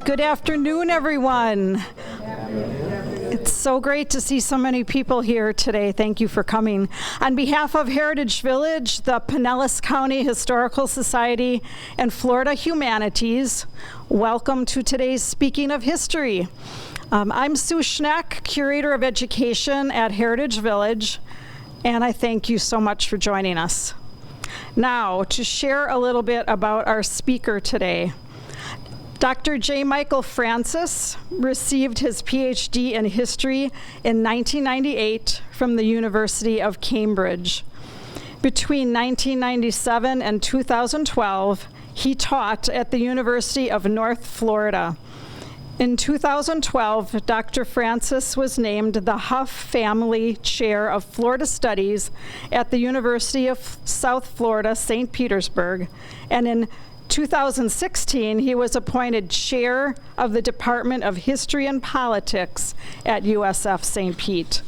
Good afternoon, everyone. It's so great to see so many people here today. Thank you for coming. On behalf of Heritage Village, the Pinellas County Historical Society, and Florida Humanities, welcome to today's Speaking of History. I'm Sue Schneck, Curator of Education at Heritage Village, and I thank you so much for joining us. Now, to share a little bit about our speaker today. Dr. J. Michael Francis received his PhD in history in 1998 from the University of Cambridge. Between 1997 and 2012, he taught at the University of North Florida. In 2012, Dr. Francis was named the Huff Family Chair of Florida Studies at the University of South Florida, St. Petersburg, and in 2016, he was appointed chair of the Department of History and Politics at USF St. Pete.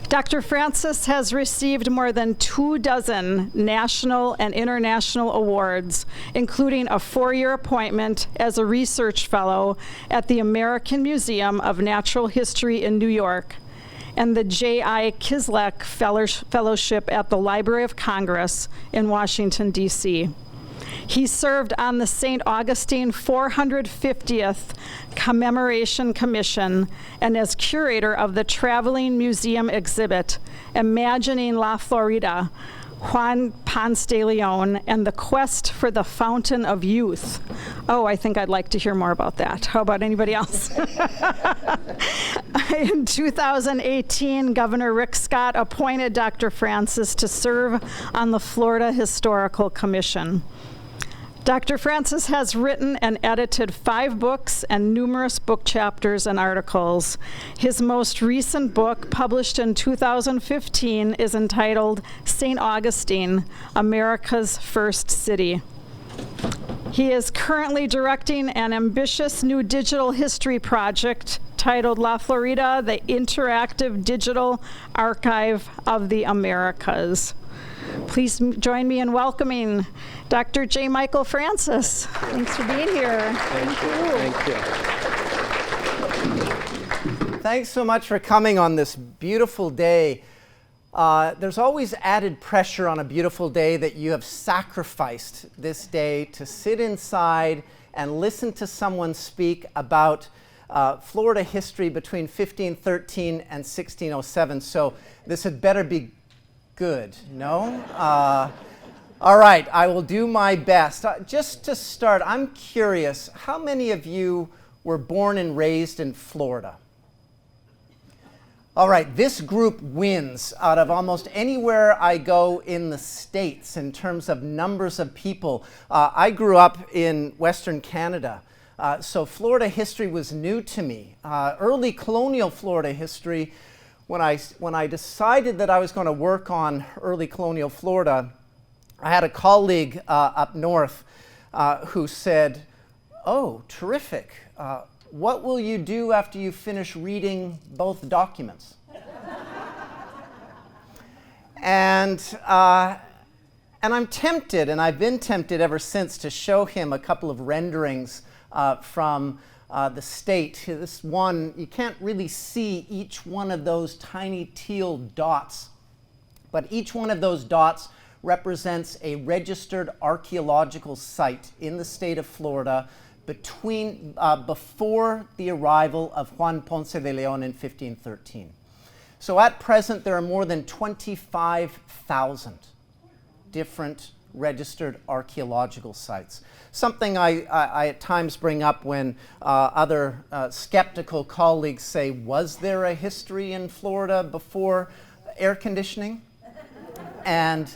Dr. Francis has received more than 24 national and international awards, including a 4-year appointment as a research fellow at the American Museum of Natural History in New York, and the J.I. Kislak Fellowship at the Library of Congress in Washington, D.C. He served on the St. Augustine 450th Commemoration Commission and as curator of the traveling museum exhibit, Imagining La Florida, Juan Ponce de Leon, and the Quest for the Fountain of Youth. Oh, I think I'd like to hear more about that. How about anybody else? In 2018, Governor Rick Scott appointed Dr. Francis to serve on the Florida Historical Commission. Dr. Francis has written and edited 5 books and numerous book chapters and articles. His most recent book, published in 2015, is entitled St. Augustine, America's First City. He is currently directing an ambitious new digital history project titled La Florida, the Interactive Digital Archive of the Americas. Please join me in welcoming Dr. J. Michael Francis. Thanks for being here. Thank you. Thanks so much for coming on this beautiful day. There's always added pressure on a beautiful day that you have sacrificed this day to sit inside and listen to someone speak about Florida history between 1513 and 1607. So this had better be good, no? All right, I will do my best. Just to start, I'm curious, how many of you were born and raised in Florida? All right, this group wins out of almost anywhere I go in the States in terms of numbers of people. I grew up in Western Canada, so Florida history was new to me. Early colonial Florida history, when I decided that I was going to work on early colonial Florida, I had a colleague up north who said, "Oh, terrific. What will you do after you finish reading both documents?" And I'm tempted, and I've been tempted ever since, to show him a couple of renderings from the state. This one, you can't really see each one of those tiny teal dots, but each one of those dots represents a registered archaeological site in the state of Florida before the arrival of Juan Ponce de Leon in 1513. So at present, there are more than 25,000 different registered archaeological sites. Something I at times bring up when other skeptical colleagues say, was there a history in Florida before air conditioning. And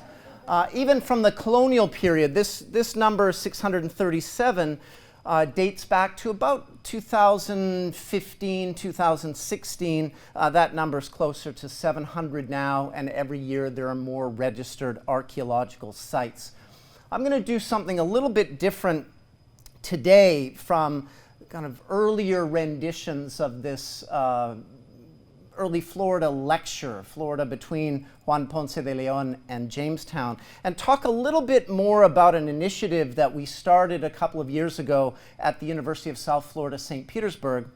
even from the colonial period, this number 637 dates back to about 2015, 2016. That number's closer to 700 now, and every year there are more registered archaeological sites. I'm going to do something a little bit different today from kind of earlier renditions of this early Florida lecture, Florida between Juan Ponce de Leon and Jamestown, and talk a little bit more about an initiative that we started a couple of years ago at the University of South Florida, St. Petersburg,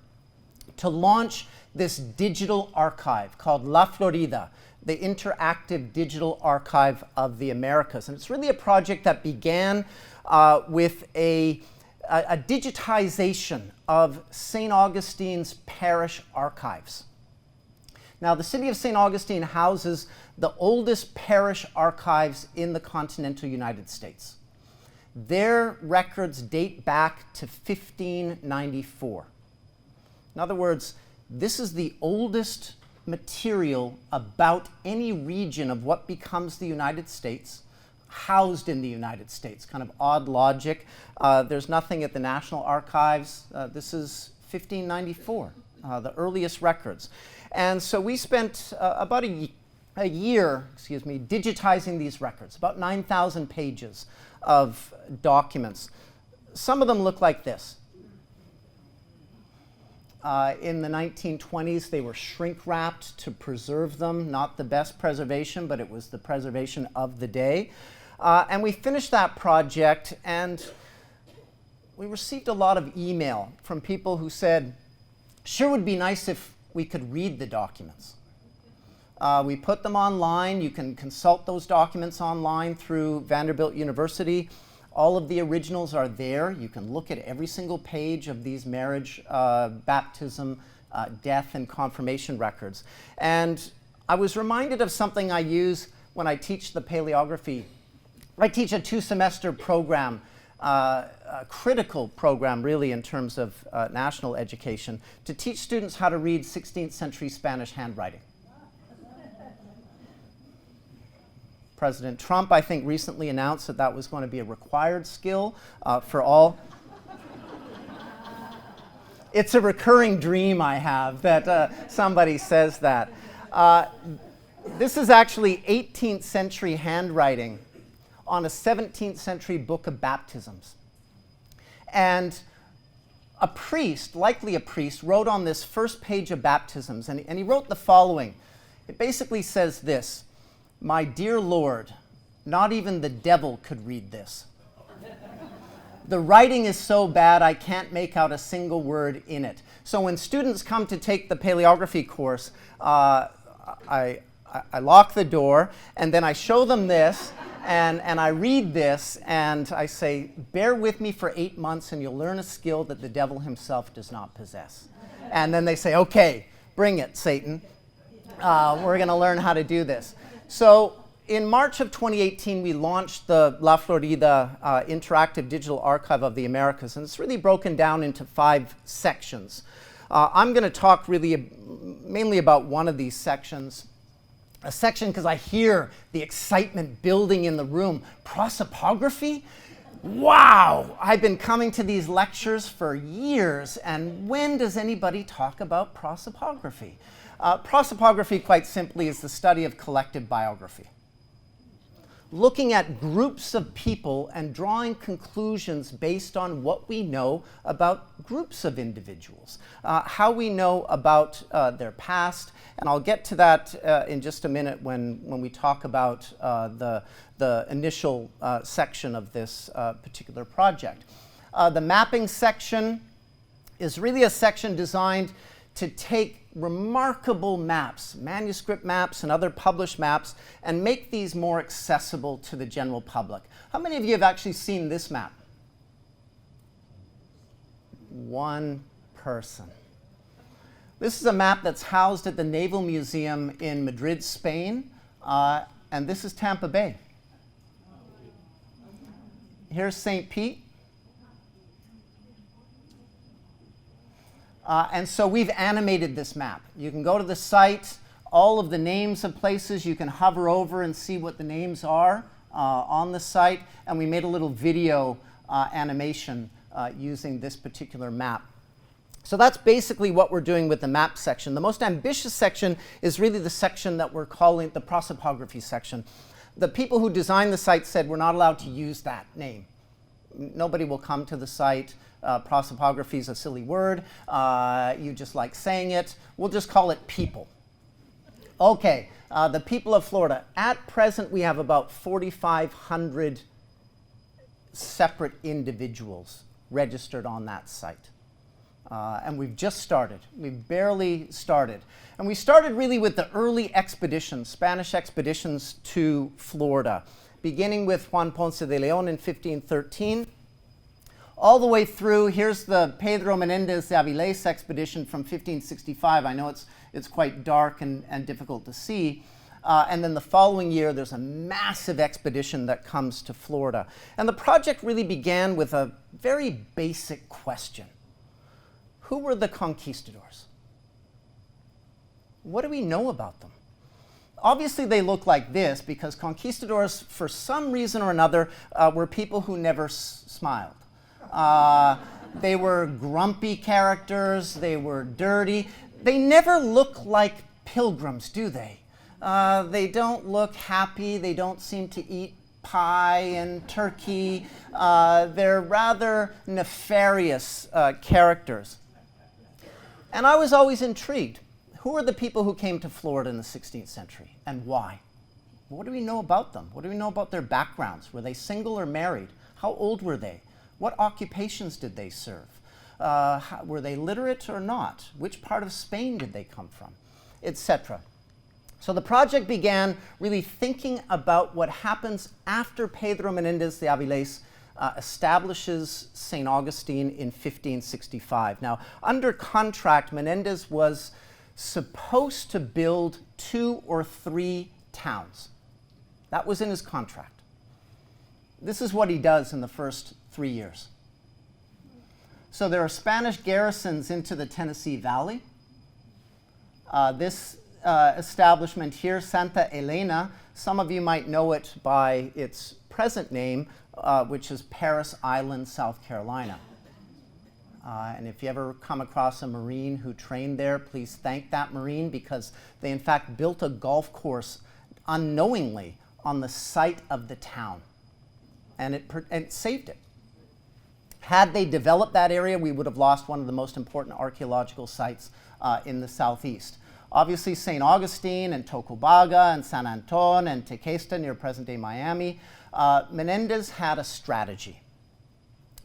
to launch this digital archive called La Florida, the Interactive Digital Archive of the Americas. And it's really a project that began with a digitization of St. Augustine's parish archives. Now, the city of St. Augustine houses the oldest parish archives in the continental United States. Their records date back to 1594. In other words, this is the oldest material about any region of what becomes the United States, housed in the United States. Kind of odd logic. There's nothing at the National Archives. This is 1594, the earliest records. And so we spent about a year, digitizing these records, about 9,000 pages of documents. Some of them look like this. In the 1920s, they were shrink-wrapped to preserve them. Not the best preservation, but it was the preservation of the day. And we finished that project, and we received a lot of email from people who said, sure would be nice if we could read the documents. We put them online. You can consult those documents online through Vanderbilt University. All of the originals are there. You can look at every single page of these marriage, baptism, death, and confirmation records. And I was reminded of something I use when I teach the paleography. I teach a 2-semester program, a critical program really in terms of national education, to teach students how to read 16th century Spanish handwriting. President Trump, I think, recently announced that that was going to be a required skill for all. It's a recurring dream I have that somebody says that. This is actually 18th century handwriting on a 17th century book of baptisms. And a priest, likely a priest, wrote on this first page of baptisms, and he wrote the following. It basically says this: "My dear Lord, not even the devil could read this. The writing is so bad I can't make out a single word in it." So when students come to take the paleography course, I lock the door, and then I show them this, and I read this, and I say, bear with me for 8 months and you'll learn a skill that the devil himself does not possess. And then they say, okay, bring it, Satan. We're going to learn how to do this. So in March of 2018, we launched the La Florida Interactive Digital Archive of the Americas, and it's really broken down into 5 sections. I'm going to talk really mainly about one of these sections. A section because I hear the excitement building in the room. Prosopography? Wow! I've been coming to these lectures for years, and when does anybody talk about prosopography? Prosopography, quite simply, is the study of collective biography. Looking at groups of people and drawing conclusions based on what we know about groups of individuals, how we know about their past, and I'll get to that in just a minute when we talk about the initial section of this particular project. The mapping section is really a section designed to take remarkable maps, manuscript maps and other published maps, and make these more accessible to the general public. How many of you have actually seen this map? One person. This is a map that's housed at the Naval Museum in Madrid, Spain, and this is Tampa Bay. Here's St. Pete. And so we've animated this map. You can go to the site. all of the names of places. You can hover over and see what the names are on the site. And we made a little video animation using this particular map. So that's basically what we're doing with the map section. The most ambitious section is really the section that we're calling the prosopography section. The people who designed the site said we're not allowed to use that name. Nobody will come to the site. Prosopography is a silly word. You just like saying it. We'll just call it people. Okay, the people of Florida. At present, we have about 4,500 separate individuals registered on that site. And we've just started. We've barely started. And we started really with the early expeditions, Spanish expeditions to Florida, beginning with Juan Ponce de Leon in 1513. All the way through, here's the Pedro Menendez de Avilés expedition from 1565. I know it's quite dark and difficult to see. And then the following year, there's a massive expedition that comes to Florida. And the project really began with a very basic question. Who were the conquistadors? What do we know about them? Obviously, they look like this because conquistadors, for some reason or another, were people who never smiled. They were grumpy characters. They were dirty. They never look like pilgrims, do they? They don't look happy. They don't seem to eat pie and turkey. They're rather nefarious characters. And I was always intrigued. Who are the people who came to Florida in the 16th century and why? What do we know about them? What do we know about their backgrounds? Were they single or married? How old were they? What occupations did they serve? Were they literate or not? Which part of Spain did they come from? Etc. So the project began really thinking about what happens after Pedro Menendez de Avilés establishes St. Augustine in 1565. Now, under contract, Menendez was supposed to build 2 or 3 towns. That was in his contract. This is what he does in the first 3 years. So there are Spanish garrisons into the Tennessee Valley. This establishment here, Santa Elena, some of you might know it by its present name, which is Paris Island, South Carolina. And if you ever come across a Marine who trained there, please thank that Marine because they in fact built a golf course unknowingly on the site of the town. And it saved it. Had they developed that area, we would have lost one of the most important archaeological sites in the southeast. Obviously, St. Augustine and Tocobaga and San Anton and Tequesta near present-day Miami. Menendez had a strategy.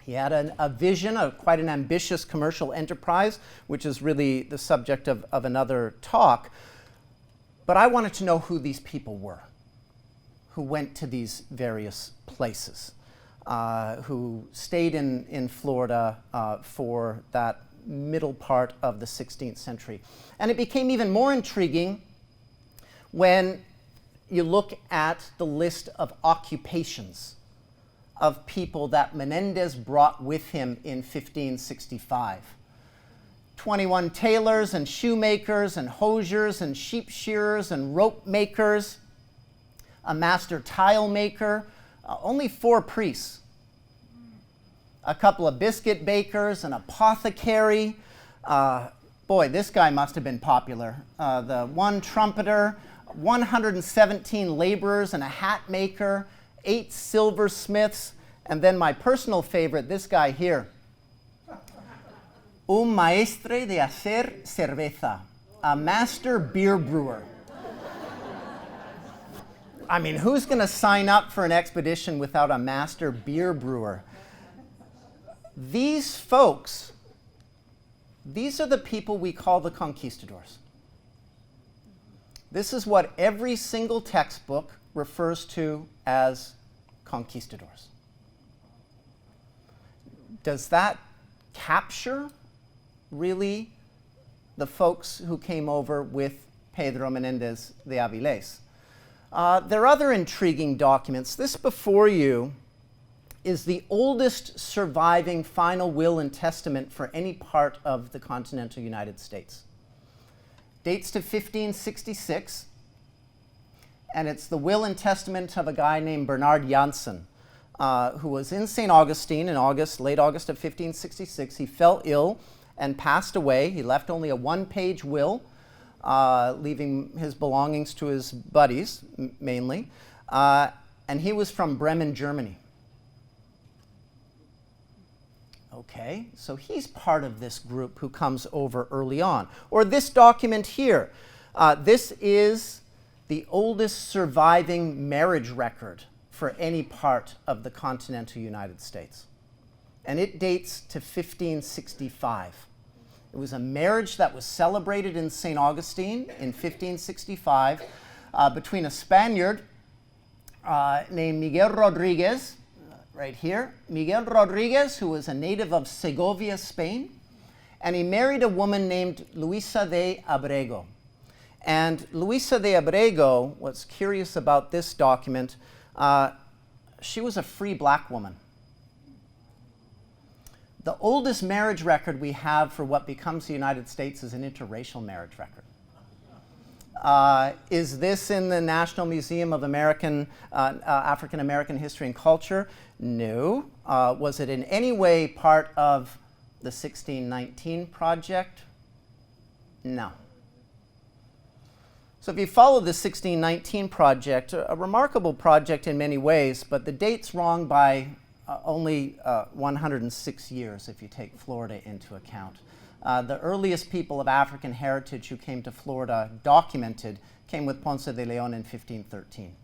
He had a vision, quite an ambitious commercial enterprise, which is really the subject of another talk. But I wanted to know who these people were, who went to these various places, who stayed in Florida for that middle part of the 16th century. And it became even more intriguing when you look at the list of occupations of people that Menendez brought with him in 1565. 21 tailors and shoemakers and hosiers and sheep shearers and rope makers, a master tile maker, only 4 priests, a couple of biscuit bakers, an apothecary. Boy, this guy must have been popular. The one trumpeter, 117 laborers and a hat maker, 8 silversmiths, and then my personal favorite, this guy here. Un maestre de hacer cerveza, a master beer brewer. I mean, who's going to sign up for an expedition without a master beer brewer? These folks, these are the people we call the conquistadors. This is what every single textbook refers to as conquistadors. Does that capture really the folks who came over with Pedro Menendez de Avilés? There are other intriguing documents. This before you is the oldest surviving final will and testament for any part of the continental United States. dates to 1566, and it's the will and testament of a guy named Bernard Janssen, who was in St. Augustine in late August of 1566. He fell ill and passed away. He left only a one-page will, leaving his belongings to his buddies, mainly. And he was from Bremen, Germany. Okay, so he's part of this group who comes over early on. Or this document here. This is the oldest surviving marriage record for any part of the continental United States. And it dates to 1565. It was a marriage that was celebrated in St. Augustine in 1565 between a Spaniard named Miguel Rodriguez, right here, Miguel Rodriguez, who was a native of Segovia, Spain, and he married a woman named Luisa de Abrego. And Luisa de Abrego, what's curious about this document, she was a free black woman. The oldest marriage record we have for what becomes the United States is an interracial marriage record. Is this in the National Museum of African American History and Culture? No. Was it in any way part of the 1619 project? No. So if you follow the 1619 project, a remarkable project in many ways, but the date's wrong by only 106 years if you take Florida into account. The earliest people of African heritage who came to Florida documented came with Ponce de Leon in 1513.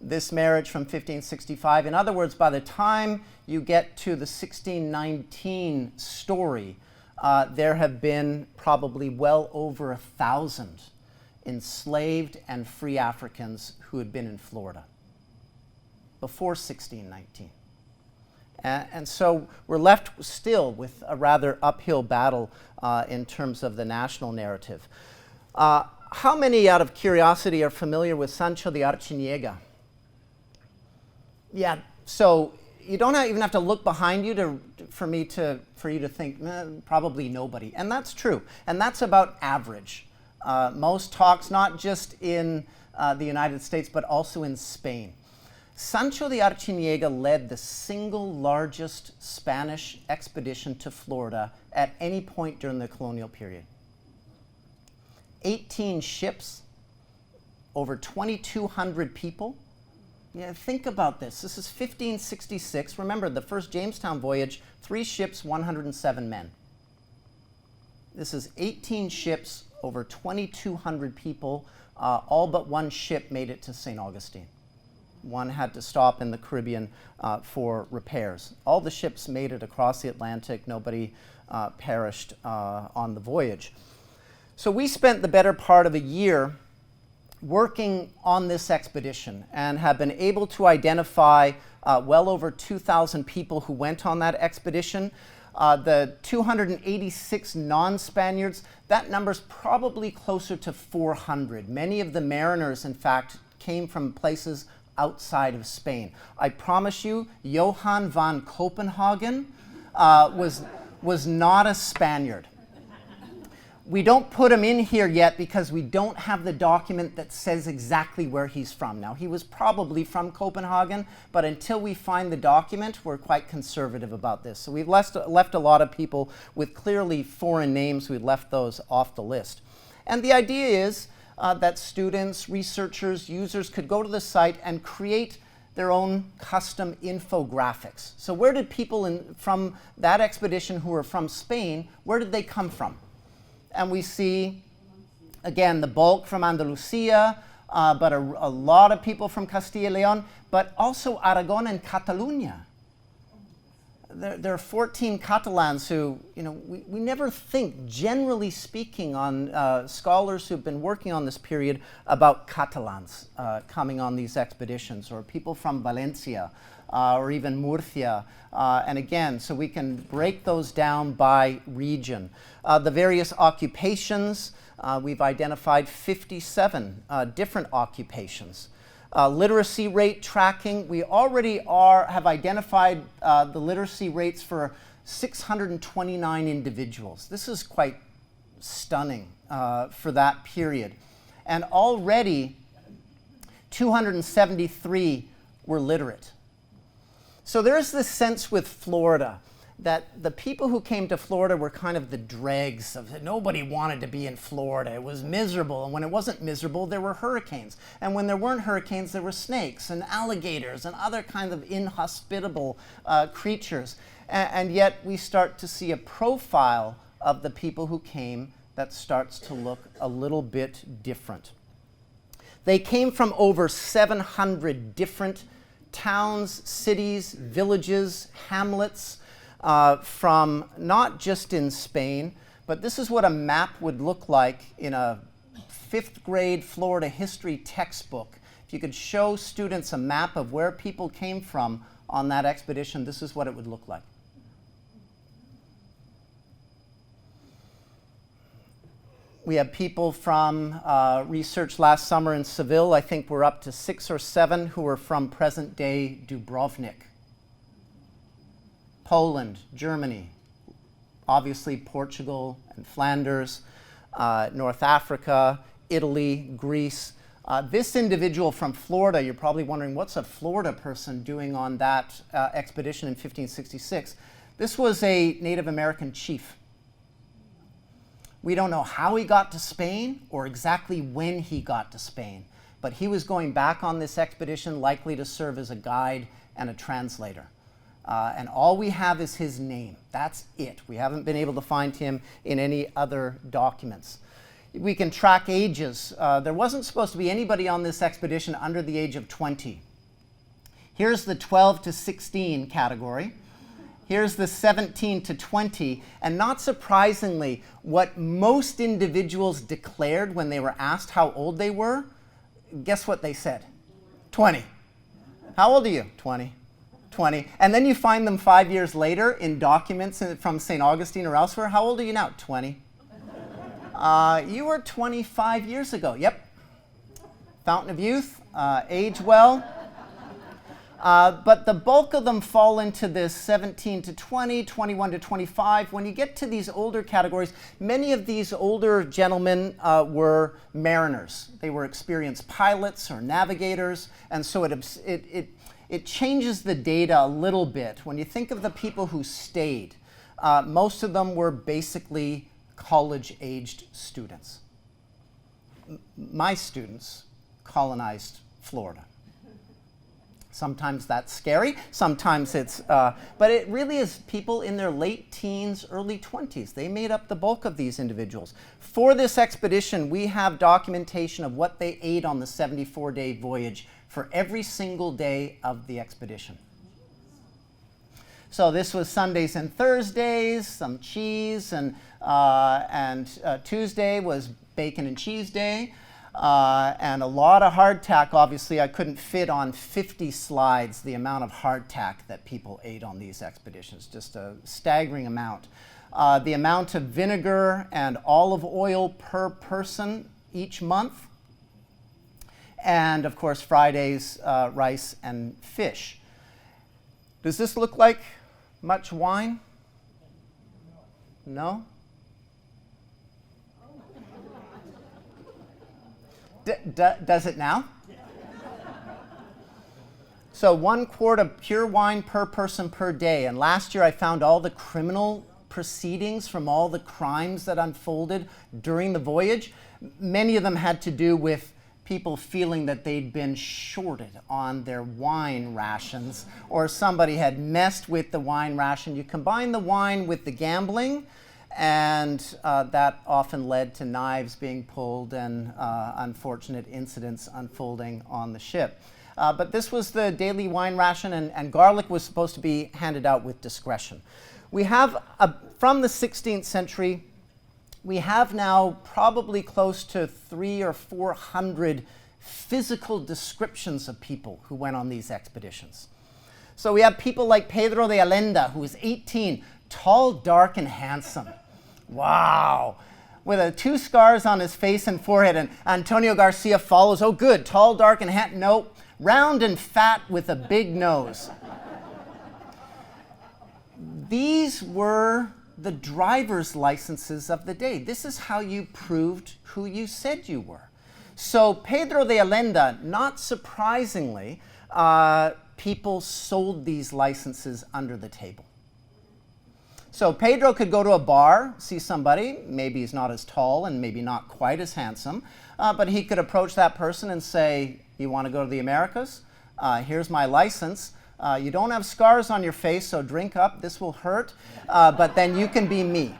This marriage from 1565, in other words, by the time you get to the 1619 story, there have been probably well over 1,000 enslaved and free Africans who had been in Florida before 1619. And so we're left still with a rather uphill battle in terms of the national narrative. How many, out of curiosity, are familiar with Sancho the Archon? Yeah, so you don't even have to look behind you for you to think, probably nobody. And that's true. And that's about average. Most talks, not just in the United States, but also in Spain. Sancho the Archon led the single largest Spanish expedition to Florida at any point during the colonial period. 18 ships, over 2,200 people. Yeah, think about this. This is 1566. Remember, the first Jamestown voyage, 3 ships, 107 men. This is 18 ships, over 2,200 people. All but one ship made it to St. Augustine. One had to stop in the Caribbean for repairs. All the ships made it across the Atlantic. Nobody perished on the voyage. So we spent the better part of a year working on this expedition and have been able to identify well over 2,000 people who went on that expedition. The 286 non-Spaniards, that number's probably closer to 400. Many of the mariners, in fact, came from places outside of Spain. I promise you, Johann von Copenhagen was not a Spaniard. We don't put him in here yet because we don't have the document that says exactly where he's from. Now, he was probably from Copenhagen, but until we find the document, we're quite conservative about this. So we've left a lot of people with clearly foreign names. We've left those off the list. And the idea is that students, researchers, users could go to the site and create their own custom infographics. So where did people from that expedition who were from Spain, where did they come from? And we see, again, the bulk from Andalusia, but a lot of people from Castilla y León, but also Aragon and Catalina. There are 14 Catalans who, we never think, generally speaking, on scholars who've been working on this period about Catalans coming on these expeditions, or people from Valencia, or even Murcia. And again, so we can break those down by region. The various occupations, we've identified 57 different occupations. Literacy rate tracking, we already have identified the literacy rates for 629 individuals. This is quite stunning for that period. And already 273 were literate. So there's this sense with Florida that the people who came to Florida were kind of the dregs of it. Nobody wanted to be in Florida. It was miserable. And when it wasn't miserable, there were hurricanes. And when there weren't hurricanes, there were snakes and alligators and other kinds of inhospitable creatures. And yet we start to see a profile of the people who came that starts to look a little bit different. They came from over 700 different towns, cities, villages, hamlets, from not just in Spain, but this is what a map would look like in a 5th grade Florida history textbook. If you could show students a map of where people came from on that expedition, this is what it would look like. We have people from research last summer in Seville. I think we're up to 6 or 7 who are from present-day Dubrovnik. Poland, Germany, obviously Portugal and Flanders, North Africa, Italy, Greece. This individual from Florida, you're probably wondering, what's a Florida person doing on that expedition in 1566? This was a Native American chief. We don't know how he got to Spain or exactly when he got to Spain, but he was going back on this expedition likely to serve as a guide and a translator. And all we have is his name. That's it. We haven't been able to find him in any other documents. We can track ages. There wasn't supposed to be anybody on this expedition under the age of 20. Here's the 12 to 16 category. Here's the 17 to 20. And not surprisingly, what most individuals declared when they were asked how old they were, guess what they said? 20. How old are you? 20. 20. And then you find them 5 years later in documents from St. Augustine or elsewhere. How old are you now? 20. You were 25 years ago. Yep. Fountain of youth, age well. But the bulk of them fall into this 17 to 20, 21 to 25. When you get to these older categories, many of these older gentlemen were mariners. They were experienced pilots or navigators, and so it changes the data a little bit. When you think of the people who stayed, most of them were basically college-aged students. My students colonized Florida. Sometimes that's scary, sometimes it's, but it really is people in their late teens, early 20s. They made up the bulk of these individuals. For this expedition, we have documentation of what they ate on the 74-day voyage for every single day of the expedition. So this was Sundays and Thursdays, some cheese, and Tuesday was bacon and cheese day. And a lot of hardtack. Obviously, I couldn't fit on 50 slides the amount of hardtack that people ate on these expeditions, just a staggering amount. The amount of vinegar and olive oil per person each month. And of course, Fridays, rice and fish. Does this look like much wine? No? Does it now? So 1 quart of pure wine per person per day. And last year I found all the criminal proceedings from all the crimes that unfolded during the voyage. Many of them had to do with people feeling that they'd been shorted on their wine rations, or somebody had messed with the wine ration. You combine the wine with the gambling, and that often led to knives being pulled and unfortunate incidents unfolding on the ship. But this was the daily wine ration, and garlic was supposed to be handed out with discretion. We have, from the 16th century, we have now probably close to 300 or 400 physical descriptions of people who went on these expeditions. So we have people like Pedro de Allende, who was 18, tall, dark, and handsome. Wow. With 2 scars on his face and forehead. And Antonio Garcia follows. Oh, good. Tall, dark, and handsome. No. Round and fat with a big nose. These were the driver's licenses of the day. This is how you proved who you said you were. So Pedro de Allende, not surprisingly, people sold these licenses under the table. So Pedro could go to a bar, see somebody, maybe he's not as tall and maybe not quite as handsome, but he could approach that person and say, you want to go to the Americas? Here's my license. You don't have scars on your face, so drink up, this will hurt, but then you can be me.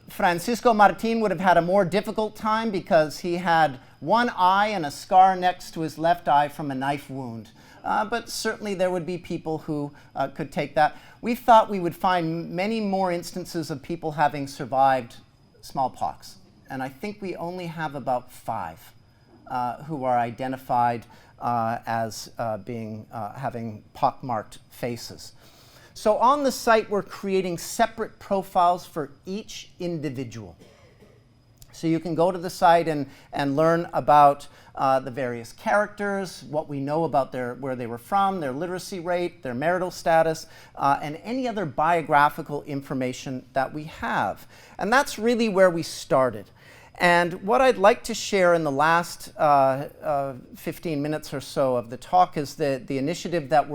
Francisco Martin would have had a more difficult time because he had one eye and a scar next to his left eye from a knife wound. But certainly there would be people who could take that. We thought we would find many more instances of people having survived smallpox. And I think we only have about 5 who are identified as having pockmarked faces. So on the site, we're creating separate profiles for each individual. So you can go to the site and learn about the various characters, what we know about where they were from, their literacy rate, their marital status, and any other biographical information that we have. And that's really where we started. And what I'd like to share in the last 15 minutes or so of the talk is the initiative that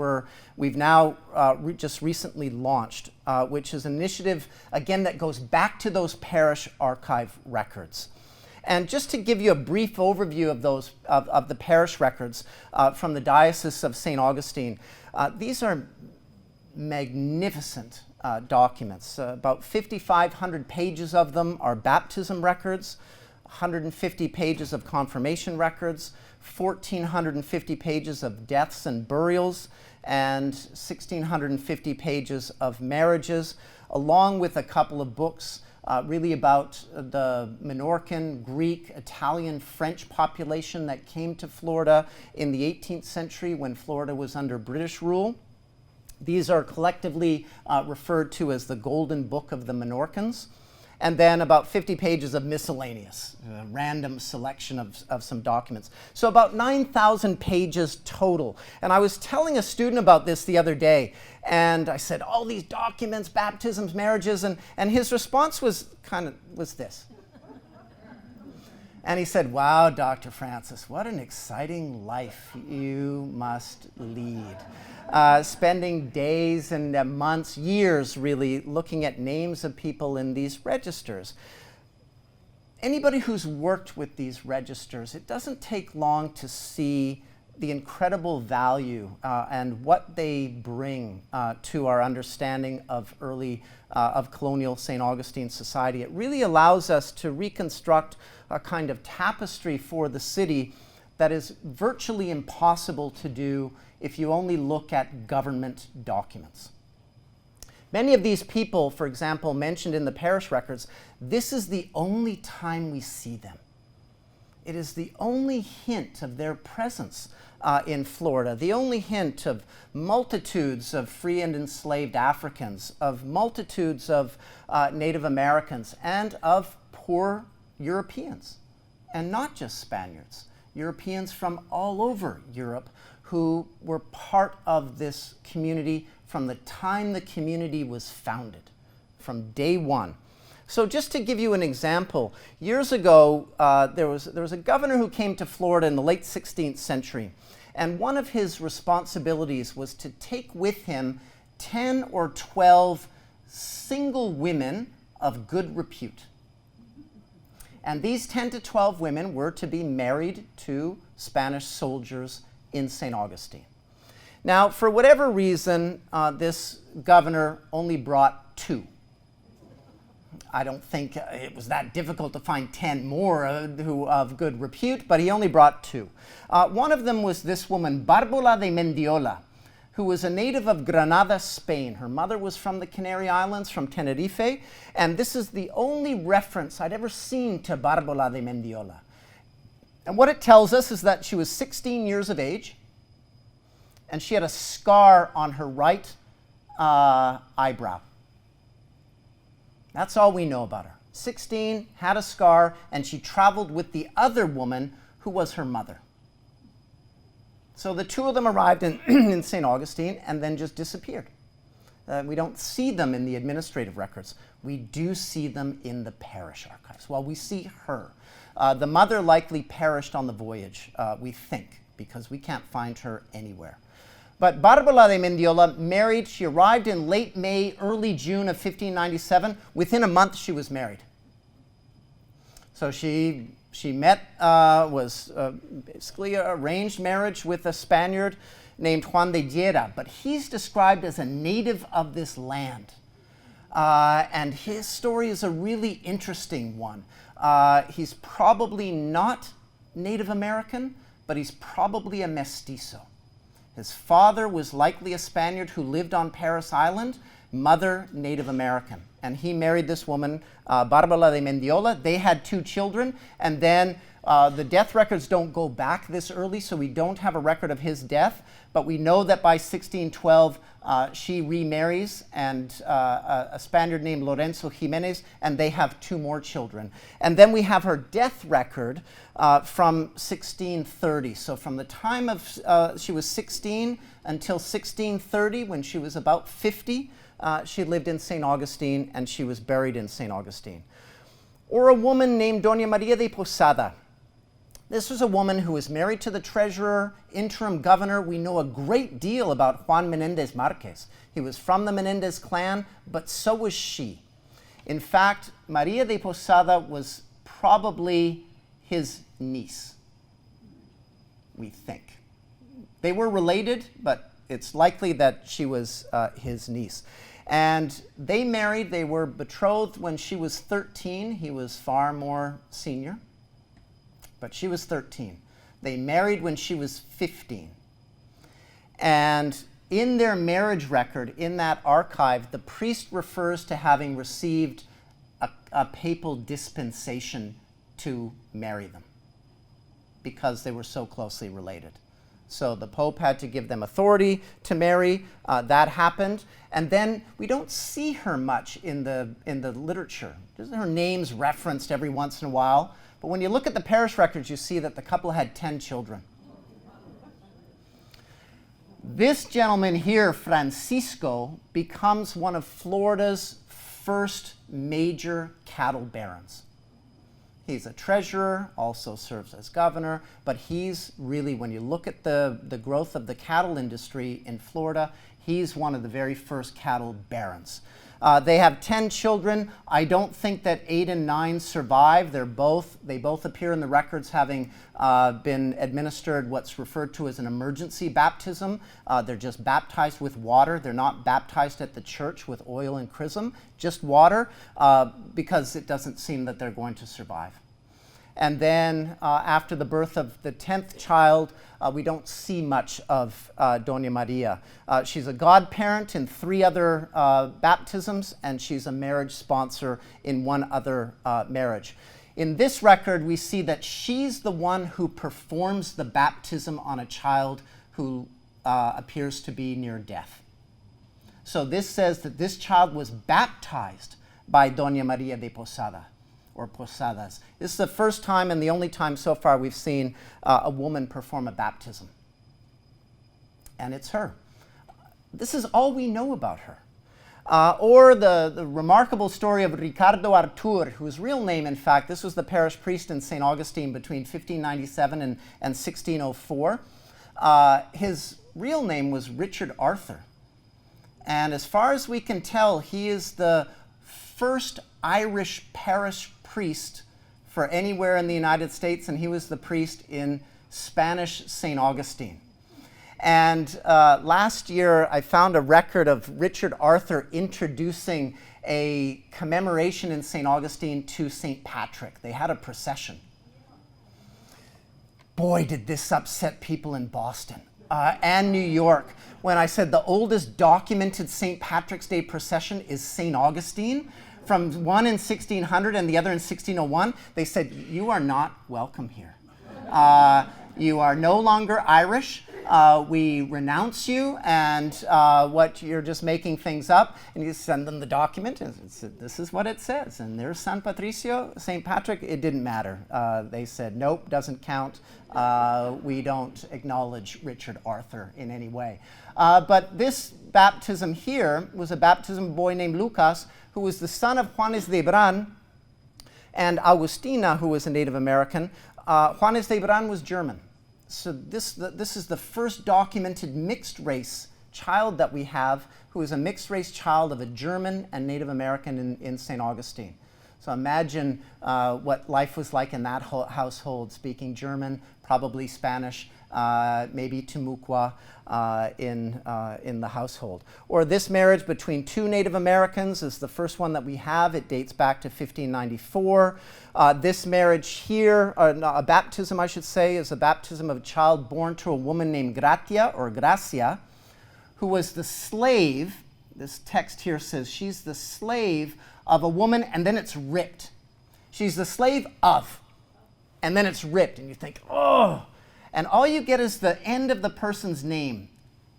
we've now just recently launched, which is an initiative, again, that goes back to those parish archive records. And just to give you a brief overview of the parish records from the Diocese of St. Augustine, these are magnificent documents. About 5,500 pages of them are baptism records, 150 pages of confirmation records, 1,450 pages of deaths and burials, and 1,650 pages of marriages, along with a couple of books really about the Minorcan, Greek, Italian, French population that came to Florida in the 18th century when Florida was under British rule. These are collectively referred to as the Golden Book of the Minorcans. And then about 50 pages of miscellaneous, a random selection of some documents. So about 9,000 pages total. And I was telling a student about this the other day, and I said, all these documents, baptisms, marriages, and his response was this. And he said, wow, Dr. Francis, what an exciting life you must lead. Spending days and months, years really, looking at names of people in these registers. Anybody who's worked with these registers, it doesn't take long to see the incredible value and what they bring to our understanding of of colonial St. Augustine society. It really allows us to reconstruct a kind of tapestry for the city that is virtually impossible to do if you only look at government documents. Many of these people, for example, mentioned in the parish records, this is the only time we see them. It is the only hint of their presence in Florida, the only hint of multitudes of free and enslaved Africans, of multitudes of Native Americans, and of poor Europeans, and not just Spaniards, Europeans from all over Europe who were part of this community from the time the community was founded, from day one. So just to give you an example, years ago there was a governor who came to Florida in the late 16th century, and one of his responsibilities was to take with him 10 or 12 single women of good repute. And these 10 to 12 women were to be married to Spanish soldiers in St. Augustine. Now, for whatever reason, this governor only brought 2. I don't think it was that difficult to find 10 more who of good repute, but he only brought 2. One of them was this woman, Ave Mendiola, who was a native of Granada, Spain. Her mother was from the Canary Islands, from Tenerife, and this is the only reference I'd ever seen to Ave Mendiola. And what it tells us is that she was 16 years of age, and she had a scar on her right eyebrow. That's all we know about her. 16, had a scar, and she traveled with the other woman who was her mother. So the 2 of them arrived in St. Augustine and then just disappeared. We don't see them in the administrative records. We do see them in the parish archives. Well, we see her. The mother likely perished on the voyage, we think, because we can't find her anywhere. But Barbara de Mendiola married. She arrived in late May, early June of 1597. Within a month, she was married. So she was basically an arranged marriage with a Spaniard named Juan de Llera, but he's described as a native of this land. And his story is a really interesting one. He's probably not Native American, but he's probably a mestizo. His father was likely a Spaniard who lived on Paris Island, mother Native American. And he married this woman, Barbara de Mendiola. They had 2 children, and then the death records don't go back this early, so we don't have a record of his death, but we know that by 1612 she remarries and a Spaniard named Lorenzo Jimenez, and they have 2 more children. And then we have her death record from 1630. So from the time of she was 16 until 1630, when she was about 50, she lived in St. Augustine, and she was buried in St. Augustine. Or a woman named Dona Maria de Posada. This was a woman who was married to the treasurer, interim governor. We know a great deal about Juan Menendez Marquez. He was from the Menendez clan, but so was she. In fact, Maria de Posada was probably his niece, we think. They were related, but it's likely that she was his niece. And they married. They were betrothed when she was 13. He was far more senior, but she was 13. They married when she was 15. And in their marriage record, in that archive, the priest refers to having received a papal dispensation to marry them because they were so closely related. So the Pope had to give them authority to marry. That happened. And then we don't see her much in the literature. Her name's referenced every once in a while. But when you look at the parish records, you see that the couple had 10 children. This gentleman here, Francisco, becomes one of Florida's first major cattle barons. He's a treasurer, also serves as governor, but he's really, when you look at the growth of the cattle industry in Florida, he's one of the very first cattle barons. They have 10 children. I don't think that 8 and 9 survive. They both appear in the records having been administered what's referred to as an emergency baptism. They're just baptized with water. They're not baptized at the church with oil and chrism, just water, because it doesn't seem that they're going to survive. And then after the birth of the 10th child, we don't see much of Dona Maria. She's a godparent in 3 other baptisms, and she's a marriage sponsor in 1 other marriage. In this record, we see that she's the one who performs the baptism on a child who appears to be near death. So this says that this child was baptized by Dona Maria de Posada, or Posadas. This is the first time and the only time so far we've seen a woman perform a baptism. And it's her. This is all we know about her. Or the remarkable story of Ricardo Artur, whose real name, in fact, this was the parish priest in St. Augustine between 1597 and 1604. His real name was Richard Arthur. And as far as we can tell, he is the first Irish parish priest for anywhere in the United States, and he was the priest in Spanish St. Augustine. And last year, I found a record of Richard Arthur introducing a commemoration in St. Augustine to St. Patrick. They had a procession. Boy, did this upset people in Boston and New York when I said the oldest documented St. Patrick's Day procession is St. Augustine, from one in 1600 and the other in 1601. They said, you are not welcome here. You are no longer Irish. we renounce you and what you're just making things up, and you send them the document, and this is what it says, and there's San Patricio, St. Patrick. It didn't matter. They said, nope, doesn't count. We don't acknowledge Richard Arthur in any way. But this baptism here was a baptism of a boy named Lucas, who was the son of Juanes de Bran and Augustina, who was a Native American. Juanes de Bran was German. So this is the first documented mixed race child that we have, who is a mixed race child of a German and Native American in St. Augustine. So imagine what life was like in that household, speaking German, probably Spanish, maybe Timucua in the household. Or this marriage between two Native Americans is the first one that we have. It dates back to 1594. This marriage here, a baptism I should say, is a baptism of a child born to a woman named Gracia or Gracia, who was the slave. This text here says she's the slave of a woman, and then it's ripped. She's the slave of, and then it's ripped, and you think, oh. And all you get is the end of the person's name,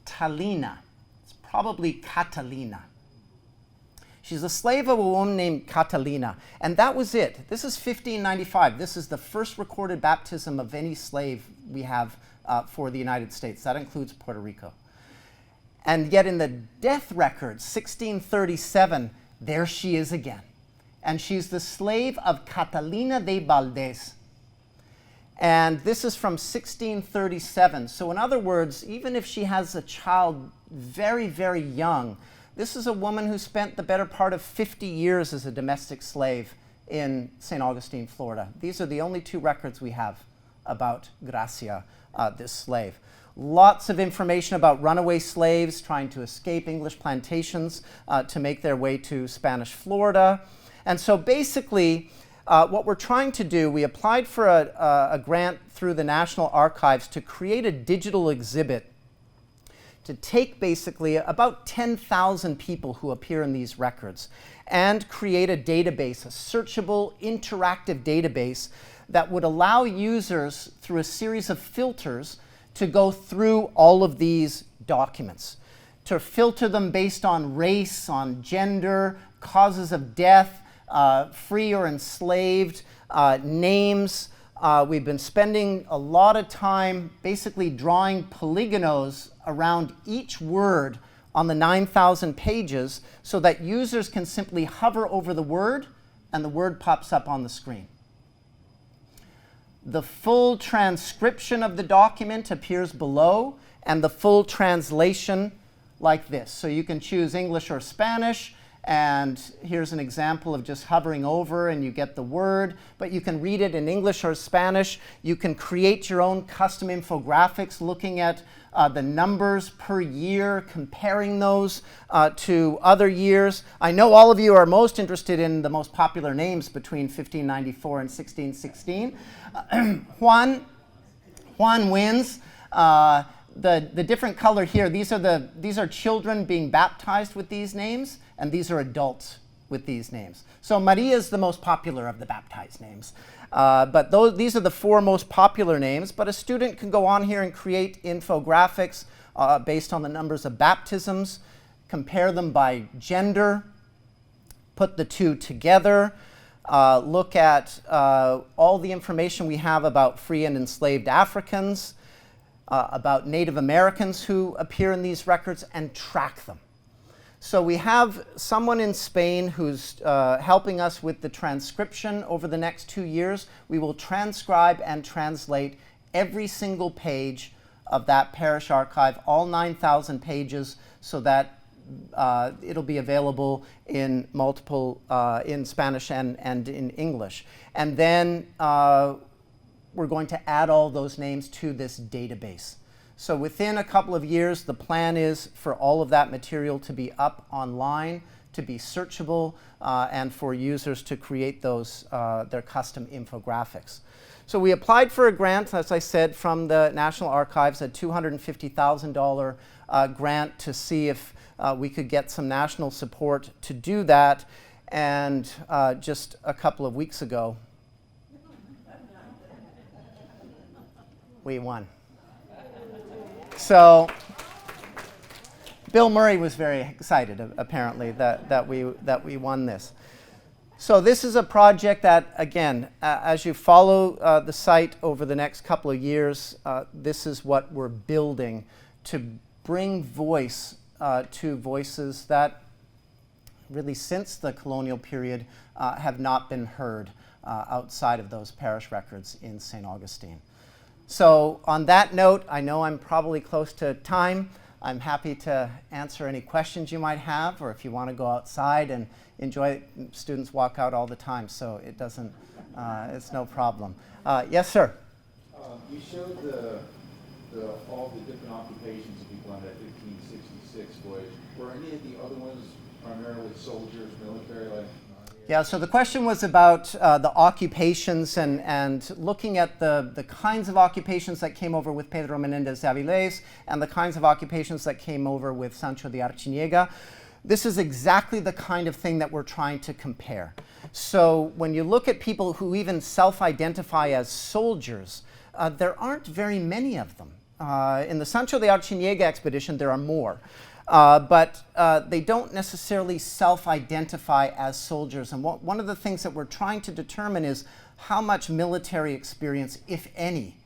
Talina. It's probably Catalina. She's a slave of a woman named Catalina, and that was it. This is 1595. This is the first recorded baptism of any slave we have for the United States. That includes Puerto Rico. And yet in the death record, 1637, there she is again. And she's the slave of Catalina de Valdez. And this is from 1637. So in other words, even if she has a child very, very young, this is a woman who spent the better part of 50 years as a domestic slave in St. Augustine, Florida. These are the only two records we have about Gracia, this slave. Lots of information about runaway slaves trying to escape English plantations to make their way to Spanish Florida. And so basically, what we're trying to do, we applied for a grant through the National Archives to create a digital exhibit to take basically about 10,000 people who appear in these records and create a database, a searchable, interactive database that would allow users, through a series of filters, to go through all of these documents, to filter them based on race, on gender, causes of death, free or enslaved, names. We've been spending a lot of time basically drawing polygonos around each word on the 9,000 pages so that users can simply hover over the word and the word pops up on the screen. The full transcription of the document appears below, and the full translation like this. So you can choose English or Spanish, and here's an example of just hovering over and you get the word, but you can read it in English or Spanish. You can create your own custom infographics looking at the numbers per year, comparing those to other years. I know all of you are most interested in the most popular names between 1594 and 1616. Juan wins. The different color here, these are children being baptized with these names, and these are adults with these names. So Maria is the most popular of the baptized names. But these are the four most popular names, but a student can go on here and create infographics based on the numbers of baptisms, compare them by gender, put the two together, look at all the information we have about free and enslaved Africans, about Native Americans who appear in these records, and track them. So we have someone in Spain who's helping us with the transcription over the next 2 years. We will transcribe and translate every single page of that parish archive, all 9,000 pages, so that it'll be available in multiple, in Spanish and in English. And then we're going to add all those names to this database. So within a couple of years, the plan is for all of that material to be up online, to be searchable, and for users to create those, their custom infographics. So we applied for a grant, as I said, from the National Archives, a $250,000 grant to see if we could get some national support to do that. And just a couple of weeks ago, we won. So Bill Murray was very excited, apparently, that we won this. So this is a project that, again, as you follow the site over the next couple of years, this is what we're building to bring voice to voices that really since the colonial period have not been heard outside of those parish records in St. Augustine. So on that note, I know I'm probably close to time. I'm happy to answer any questions you might have, or if you want to go outside and enjoy it. Students walk out all the time, so it doesn't, it's no problem. Yes, sir? You showed all the different occupations of people on that 1566 voyage. Were any of the other ones primarily soldiers, military, like? Yeah, so the question was about the occupations and looking at the kinds of occupations that came over with Pedro Menendez de Avilés and the kinds of occupations that came over with Sancho de Archon. This is exactly the kind of thing that we're trying to compare. So when you look at people who even self-identify as soldiers, there aren't very many of them. In the Sancho de Archon expedition, there are more. But they don't necessarily self-identify as soldiers. And one of the things that we're trying to determine is how much military experience, if any,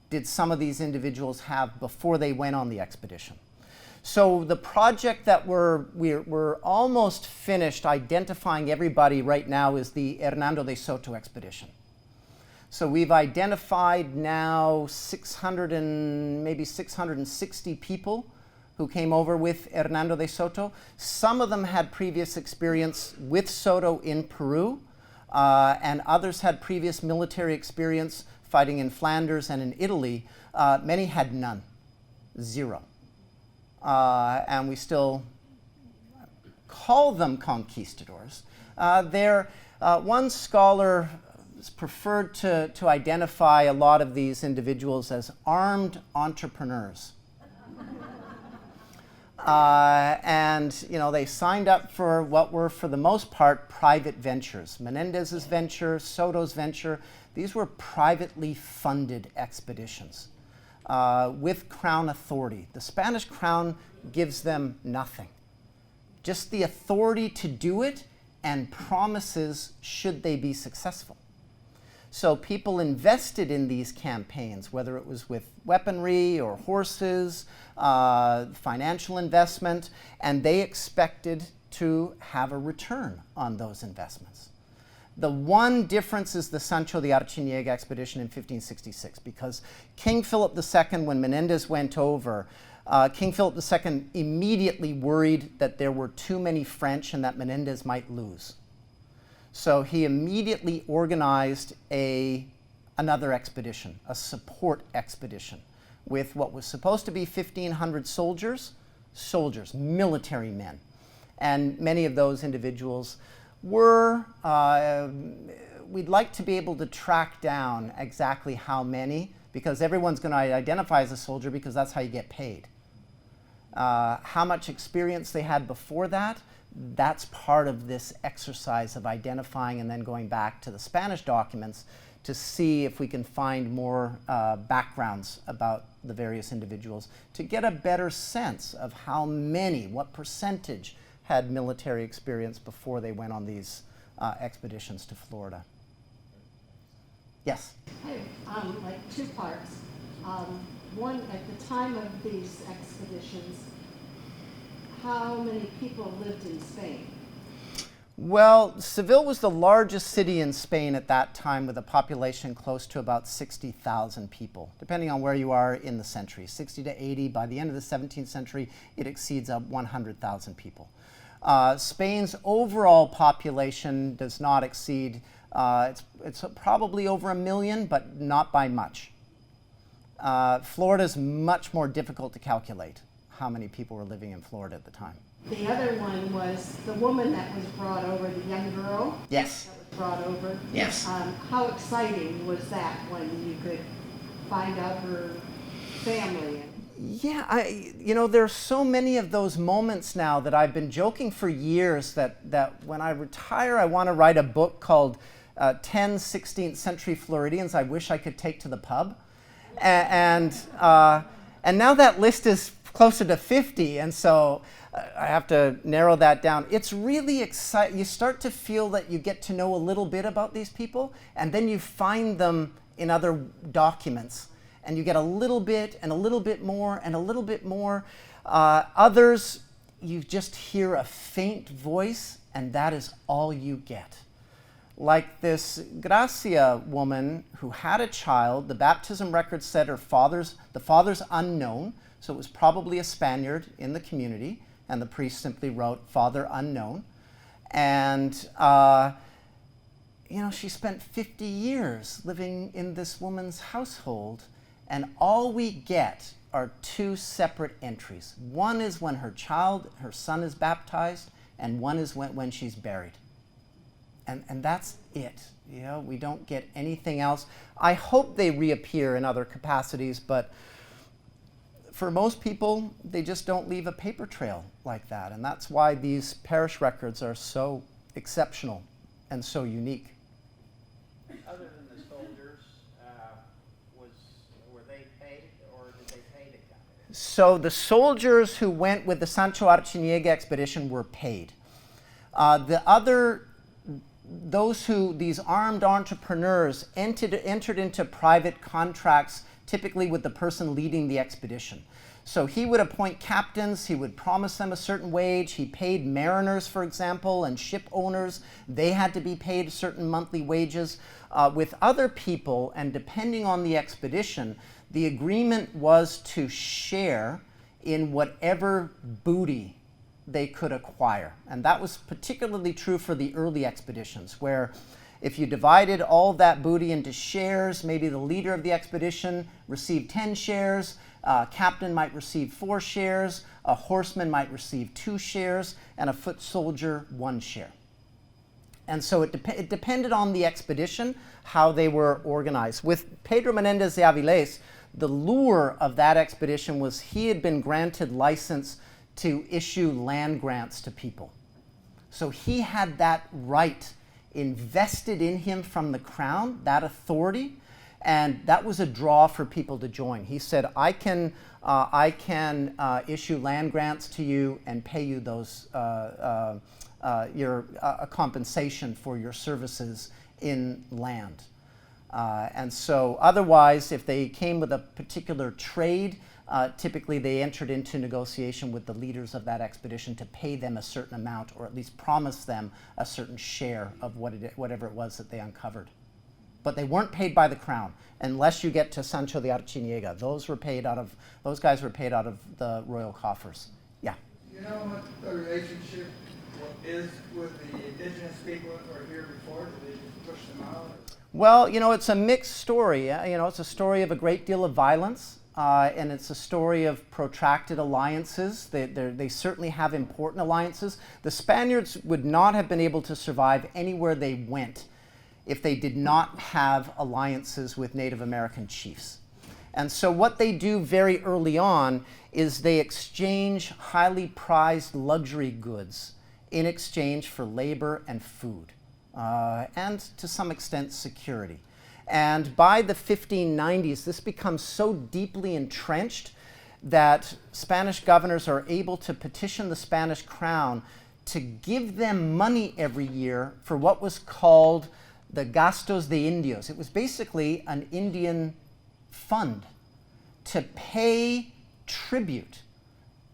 did some of these individuals have before they went on the expedition. So the project that we're almost finished identifying everybody right now is the Hernando de Soto expedition. So we've identified now 660 people who came over with Hernando de Soto. Some of them had previous experience with Soto in Peru, and others had previous military experience fighting in Flanders and in Italy. Many had none, zero. And we still call them conquistadors. One scholar preferred to identify a lot of these individuals as armed entrepreneurs. And they signed up for what were, for the most part, private ventures. Menendez's venture, Soto's venture, these were privately funded expeditions with crown authority. The Spanish crown gives them nothing, just the authority to do it and promises should they be successful. So people invested in these campaigns, whether it was with weaponry or horses, financial investment, and they expected to have a return on those investments. The one difference is the Sancho de Archon expedition in 1566, because King Philip II, when Menendez went over, King Philip II immediately worried that there were too many French and that Menendez might lose. So he immediately organized another expedition, a support expedition, with what was supposed to be 1,500 soldiers, military men. And many of those individuals were, we'd like to be able to track down exactly how many, because everyone's going to identify as a soldier because that's how you get paid. How much experience they had before that, that's part of this exercise of identifying and then going back to the Spanish documents to see if we can find more backgrounds about the various individuals to get a better sense of how many, what percentage had military experience before they went on these expeditions to Florida. Yes? Like two parts. One, at the time of these expeditions, how many people lived in Spain? Well, Seville was the largest city in Spain at that time with a population close to about 60,000 people, depending on where you are in the century, 60 to 80. By the end of the 17th century, it exceeds 100,000 people. Spain's overall population does not exceed, it's probably over 1 million, but not by much. Florida's much more difficult to calculate how many people were living in Florida at the time. The other one was the woman that was brought over, the young girl. Yes. That was brought over. Yes. How exciting was that when you could find out her family? Yeah, there's so many of those moments now that I've been joking for years that when I retire, I want to write a book called 10 16th century Floridians I Wish I Could Take to the Pub. And And now that list is closer to 50, and so I have to narrow that down. It's really exciting. You start to feel that you get to know a little bit about these people, and then you find them in other documents, and you get a little bit and a little bit more and a little bit more. Others, you just hear a faint voice, and that is all you get. Like this Gracia woman who had a child. The baptism record said the father's unknown, so it was probably a Spaniard in the community, and the priest simply wrote father unknown. And she spent 50 years living in this woman's household, and all we get are two separate entries. One is when her son is baptized, and one is when she's buried. And that's it. We don't get anything else. I hope they reappear in other capacities, but for most people, they just don't leave a paper trail like that. And that's why these parish records are so exceptional and so unique. Other than the soldiers, were they paid, or did they pay to come? So the soldiers who went with the Sancho Yaga expedition were paid. These armed entrepreneurs entered into private contracts, typically with the person leading the expedition. So he would appoint captains, he would promise them a certain wage, he paid mariners, for example, and ship owners. They had to be paid certain monthly wages. With other people, and depending on the expedition, the agreement was to share in whatever booty they could acquire. And that was particularly true for the early expeditions, where if you divided all that booty into shares, maybe the leader of the expedition received 10 shares, a captain might receive 4 shares, a horseman might receive 2 shares, and a foot soldier 1 share. And so it depended on the expedition how they were organized. With Pedro Menendez de Avilés, the lure of that expedition was he had been granted license to issue land grants to people. So he had that right invested in him from the crown, that authority, and that was a draw for people to join. He said, I can issue land grants to you and pay you those a compensation for your services in land. And so otherwise, if they came with a particular trade, typically they entered into negotiation with the leaders of that expedition to pay them a certain amount, or at least promise them a certain share of whatever it was that they uncovered. But they weren't paid by the crown unless you get to Sancho the Archon. Those guys were paid out of the royal coffers. Yeah. You know what the relationship is with the indigenous people that were here before? Did they just push them out? Well, it's a mixed story. It's a story of a great deal of violence. And it's a story of protracted alliances. They certainly have important alliances. The Spaniards would not have been able to survive anywhere they went if they did not have alliances with Native American chiefs. And so what they do very early on is they exchange highly prized luxury goods in exchange for labor and food, and to some extent security. And by the 1590s, this becomes so deeply entrenched that Spanish governors are able to petition the Spanish crown to give them money every year for what was called the gastos de indios. It was basically an Indian fund to pay tribute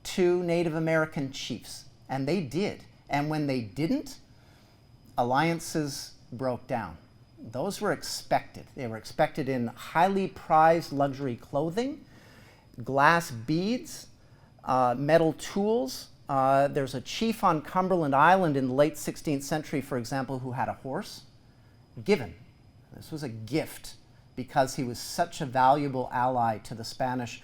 to Native American chiefs. And they did. And when they didn't, alliances broke down. Those were expected. They were expected in highly prized luxury clothing, glass beads, metal tools. There's a chief on Cumberland Island in the late 16th century, for example, who had a horse given. This was a gift because he was such a valuable ally to the Spanish.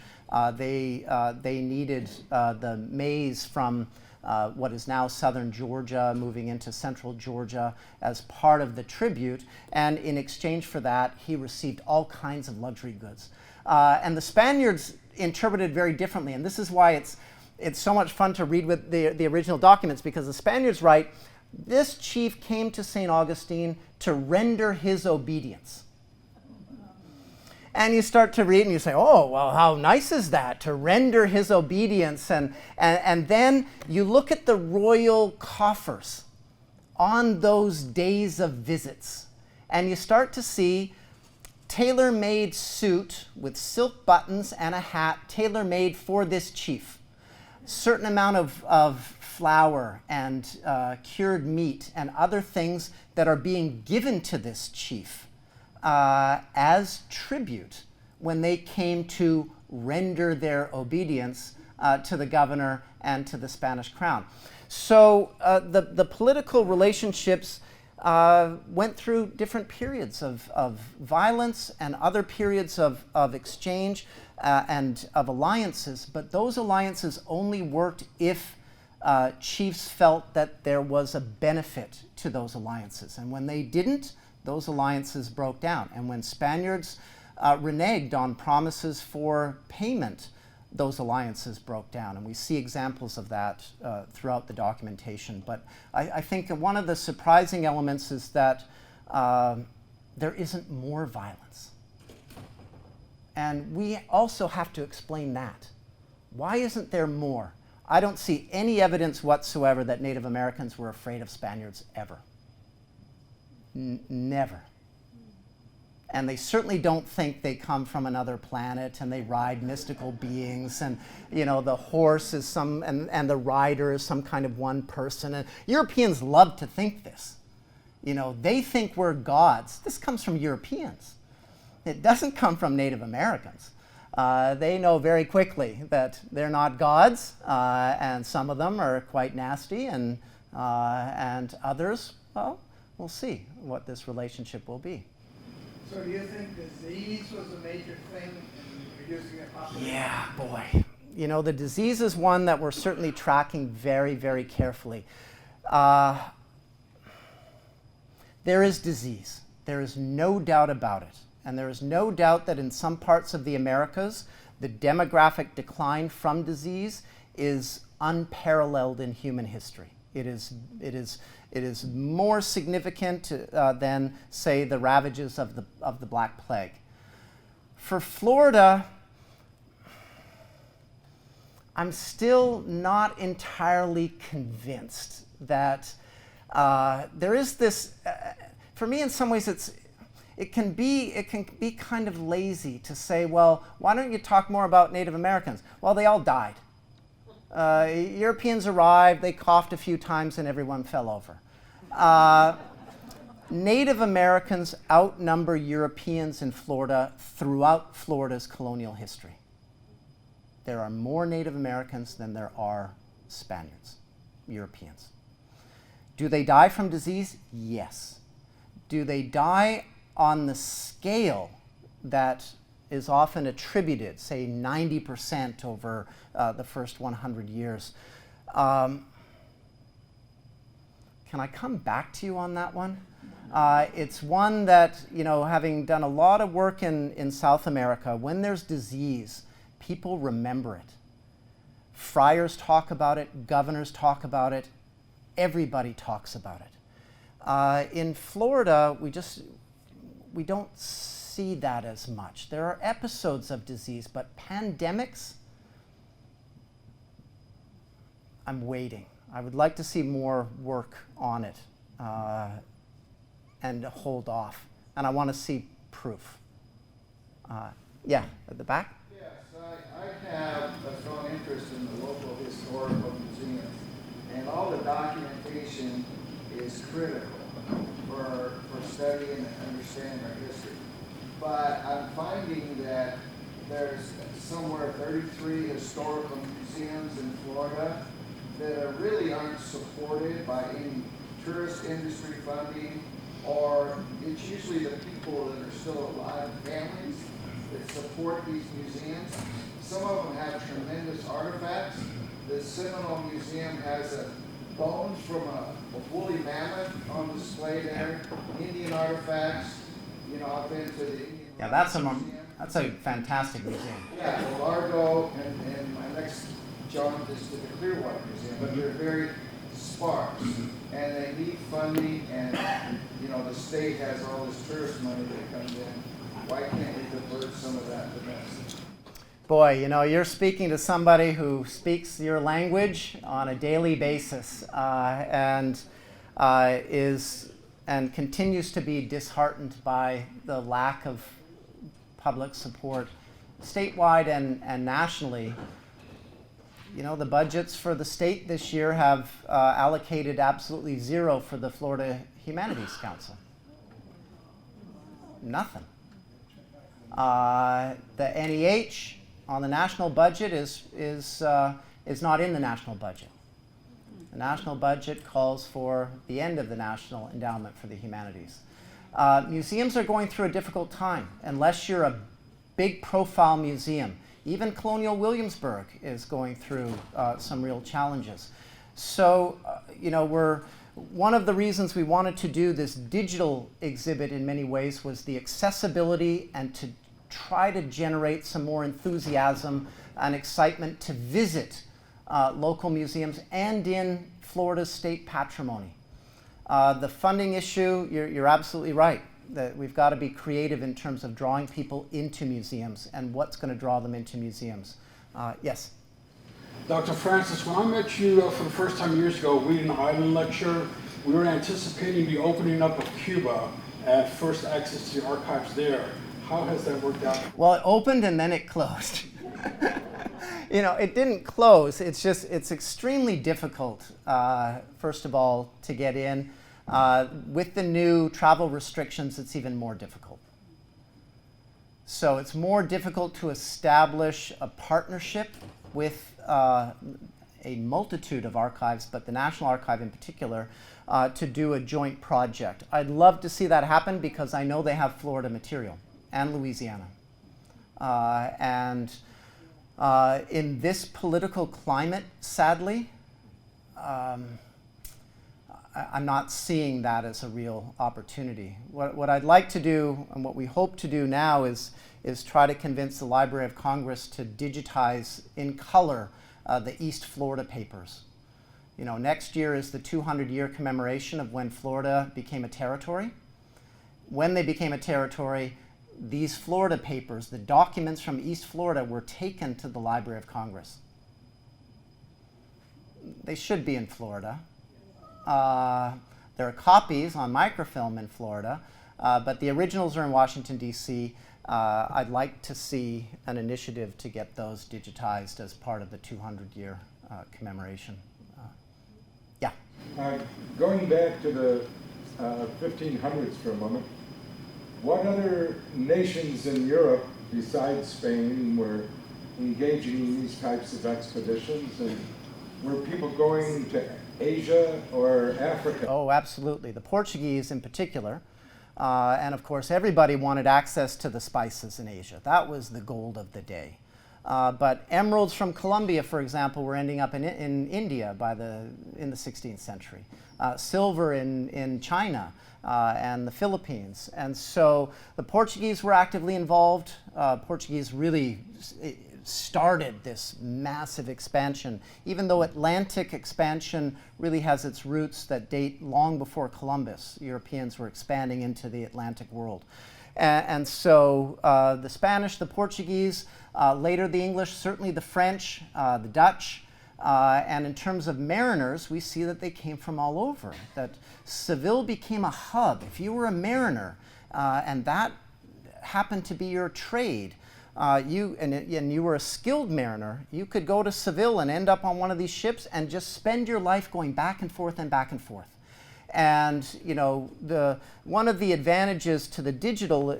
They needed the maize from what is now southern Georgia, moving into central Georgia as part of the tribute. And in exchange for that, he received all kinds of luxury goods. And the Spaniards interpreted very differently. And this is why it's so much fun to read with the original documents, because the Spaniards write, this chief came to St. Augustine to render his obedience. And you start to read and you say, oh, well, how nice is that, to render his obedience. And then you look at the royal coffers on those days of visits, and you start to see tailor-made suit with silk buttons and a hat, tailor-made for this chief. Certain amount of flour and cured meat and other things that are being given to this chief as tribute when they came to render their obedience to the governor and to the Spanish crown. So the political relationships went through different periods of violence and other periods of exchange and of alliances, but those alliances only worked if chiefs felt that there was a benefit to those alliances. And when they didn't, those alliances broke down. And when Spaniards reneged on promises for payment, those alliances broke down. And we see examples of that throughout the documentation. But I think one of the surprising elements is that there isn't more violence. And we also have to explain that. Why isn't there more? I don't see any evidence whatsoever that Native Americans were afraid of Spaniards ever. Never. And they certainly don't think they come from another planet and they ride mystical beings, and you know, the horse is some, and the rider is some kind of one person. And Europeans love to think this. You know, they think we're gods. This comes from Europeans. It doesn't come from Native Americans. They know very quickly that they're not gods, and some of them are quite nasty, and others, well, we'll see what this relationship will be. So do you think disease was a major thing in reducing the population? Yeah, boy. You know, the disease is one that we're certainly tracking very, very carefully. There is disease. There is no doubt about it. And there is no doubt that in some parts of the Americas, the demographic decline from disease is unparalleled in human history. It is more significant than, say, the ravages of the Black Plague. For Florida, I'm still not entirely convinced that there is this. For me, in some ways, it can be kind of lazy to say, well, why don't you talk more about Native Americans? Well, they all died. Europeans arrived, they coughed a few times, and everyone fell over. Native Americans outnumber Europeans in Florida throughout Florida's colonial history. There are more Native Americans than there are Spaniards, Europeans. Do they die from disease? Yes. Do they die on the scale that is often attributed, say 90% over the first 100 years? Can I come back to you on that one? It's one that, you know, having done a lot of work in South America, when there's disease, people remember it. Friars talk about it, governors talk about it, everybody talks about it. In Florida, we don't see that as much. There are episodes of disease, but pandemics, I'm waiting. I would like to see more work on it and hold off. And I want to see proof. Yeah, at the back? Yes, I have a strong interest in the local historical museums, and all the documentation is critical for studying and understanding our history. But I'm finding that there's somewhere 33 historical museums in Florida that really aren't supported by any tourist industry funding, or it's usually the people that are still alive, families, that support these museums. Some of them have tremendous artifacts. The Seminole Museum has bones from a woolly mammoth on display there, Indian artifacts. You know, I've been to the Indian Yeah, that's a fantastic museum. Yeah, the Largo, and my next jaunt is to the Clearwater Museum, but they're very sparse, and they need funding, and you know, the state has all this tourist money that comes in. Why can't we divert some of that domestic? Boy, you know, you're speaking to somebody who speaks your language on a daily basis and continues to be disheartened by the lack of public support statewide and nationally. You know, the budgets for the state this year have allocated absolutely zero for the Florida Humanities Council. Nothing. The NEH on the national budget is not in the national budget. The national budget calls for the end of the National Endowment for the Humanities. Museums are going through a difficult time unless you're a big profile museum. Even Colonial Williamsburg is going through some real challenges. So, you know, one of the reasons we wanted to do this digital exhibit in many ways was the accessibility and to try to generate some more enthusiasm and excitement to visit local museums and in Florida's state patrimony. The funding issue, you're absolutely right, that we've got to be creative in terms of drawing people into museums and what's going to draw them into museums. Yes? Dr. Francis, when I met you for the first time years ago, we did an island lecture. We were anticipating the opening up of Cuba and first access to the archives there. How has that worked out? Well, it opened and then it closed. You know, it didn't close. It's just, it's extremely difficult, first of all, to get in. With the new travel restrictions, it's even more difficult. So it's more difficult to establish a partnership with a multitude of archives, but the National Archive in particular, to do a joint project. I'd love to see that happen because I know they have Florida material and Louisiana. In this political climate, sadly, I'm not seeing that as a real opportunity. What I'd like to do, and what we hope to do now, is try to convince the Library of Congress to digitize in color the East Florida papers. You know, next year is the 200-year commemoration of when Florida became a territory. When they became a territory, these Florida papers, the documents from East Florida, were taken to the Library of Congress. They should be in Florida. There are copies on microfilm in Florida, but the originals are in Washington, D.C. I'd like to see an initiative to get those digitized as part of the 200-year commemoration. Yeah? Going back to the 1500s for a moment, what other nations in Europe besides Spain were engaging in these types of expeditions? And were people going to Asia or Africa? Oh, absolutely. The Portuguese in particular. And of course, everybody wanted access to the spices in Asia. That was the gold of the day. But emeralds from Colombia, for example, were ending up in India in the 16th century. Silver in China and the Philippines. And so the Portuguese were actively involved. Portuguese really started this massive expansion, even though Atlantic expansion really has its roots that date long before Columbus. Europeans were expanding into the Atlantic world. And so the Spanish, the Portuguese, later the English, certainly the French, the Dutch, and in terms of mariners, we see that they came from all over, that Seville became a hub. If you were a mariner and that happened to be your trade, and you were a skilled mariner, you could go to Seville and end up on one of these ships and just spend your life going back and forth and back and forth. And you know, one of the advantages to the digital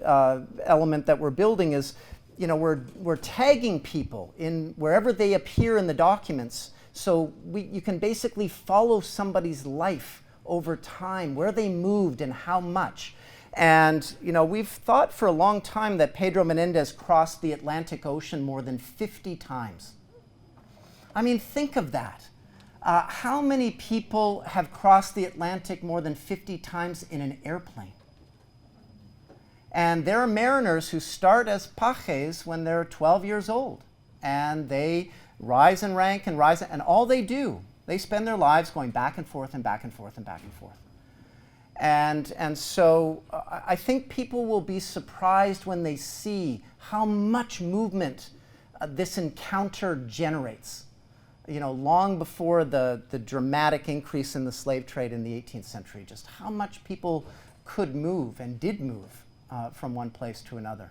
element that we're building is, you know, we're tagging people in wherever they appear in the documents, so you can basically follow somebody's life over time, where they moved and how much. And you know, we've thought for a long time that Pedro Menendez crossed the Atlantic Ocean more than 50 times. I mean, think of that. How many people have crossed the Atlantic more than 50 times in an airplane? And there are mariners who start as pajes when they're 12 years old. And they rise in rank and rise, and all they do, they spend their lives going back and forth and back and forth and back and forth. And so I think people will be surprised when they see how much movement this encounter generates, you know, long before the dramatic increase in the slave trade in the 18th century, just how much people could move and did move from one place to another.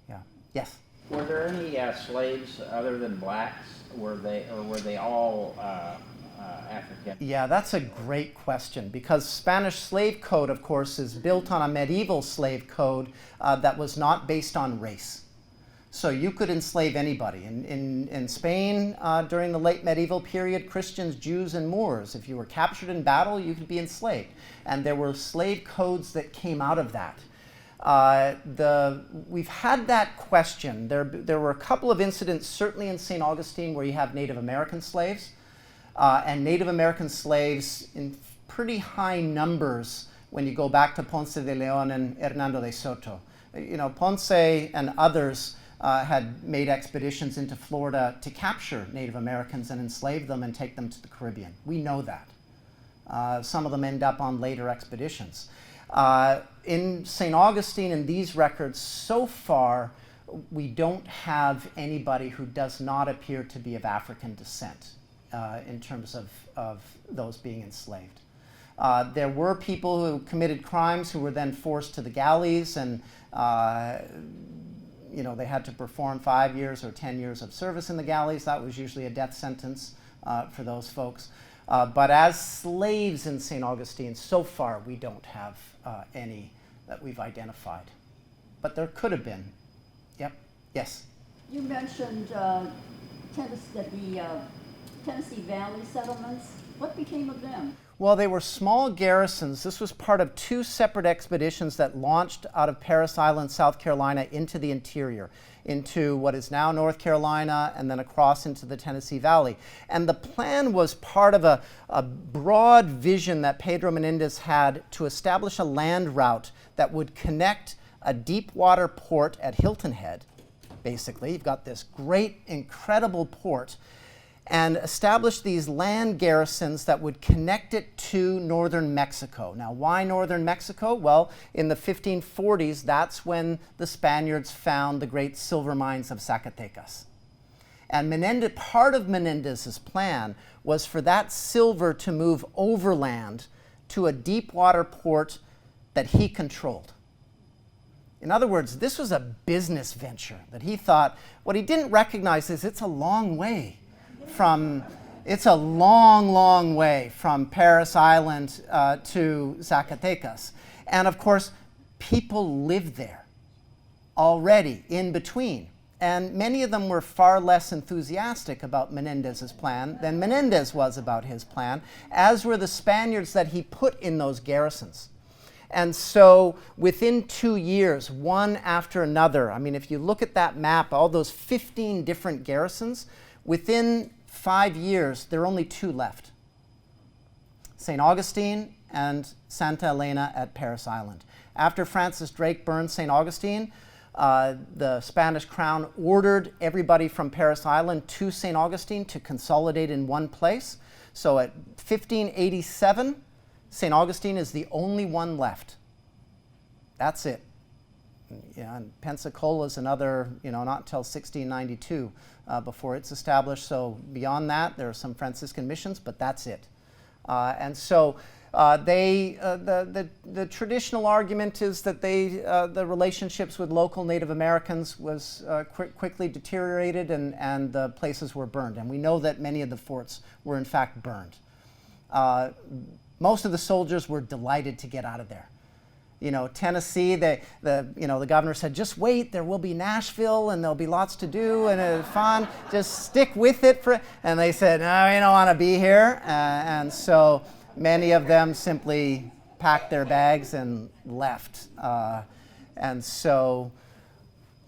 Yeah. Yes? Were there any slaves other than blacks? Were they all African? Yeah, that's a great question, because Spanish slave code, of course, is built on a medieval slave code that was not based on race. So you could enslave anybody. In Spain, during the late medieval period, Christians, Jews, and Moors, if you were captured in battle, you could be enslaved. And there were slave codes that came out of that. We've had that question. There were a couple of incidents, certainly in St. Augustine, where you have Native American slaves. And Native American slaves in pretty high numbers when you go back to Ponce de Leon and Hernando de Soto. You know, Ponce and others had made expeditions into Florida to capture Native Americans and enslave them and take them to the Caribbean. We know that. Some of them end up on later expeditions. In St. Augustine, in these records, so far, we don't have anybody who does not appear to be of African descent in terms of those being enslaved. There were people who committed crimes who were then forced to the galleys, and you know, they had to perform 5 years or 10 years of service in the galleys. That was usually a death sentence for those folks. But as slaves in St. Augustine, so far we don't have any that we've identified. But there could have been. Yep. Yes? You mentioned the Tennessee Valley settlements. What became of them? Well, they were small garrisons. This was part of two separate expeditions that launched out of Parris Island, South Carolina, into the interior, into what is now North Carolina, and then across into the Tennessee Valley. And the plan was part of a broad vision that Pedro Menendez had to establish a land route that would connect a deep water port at Hilton Head, basically. You've got this great, incredible port, and establish these land garrisons that would connect it to northern Mexico. Now, why northern Mexico? Well, in the 1540s, that's when the Spaniards found the great silver mines of Zacatecas. And part of Menendez's plan was for that silver to move overland to a deep water port that he controlled. In other words, this was a business venture that he thought, what he didn't recognize is it's a long way it's a long, long way from Parris Island to Zacatecas. And of course, people lived there already in between. And many of them were far less enthusiastic about Menendez's plan than Menendez was about his plan, as were the Spaniards that he put in those garrisons. And so within 2 years, one after another, I mean, if you look at that map, all those 15 different garrisons, within 5 years, there are only 2 left. St. Augustine and Santa Elena at Parris Island. After Francis Drake burned St. Augustine, the Spanish crown ordered everybody from Parris Island to St. Augustine to consolidate in one place. So at 1587, St. Augustine is the only one left. That's it. Yeah, and Pensacola is another, not until 1692 before it's established. So beyond that, there are some Franciscan missions, but that's it. And so the traditional argument is that the relationships with local Native Americans was quickly deteriorated, and the places were burned. And we know that many of the forts were in fact burned. Most of the soldiers were delighted to get out of there. Tennessee, the governor said, just wait, there will be Nashville and there'll be lots to do and it's fun, just stick with it. And they said, no, we don't want to be here. And so many of them simply packed their bags and left. And so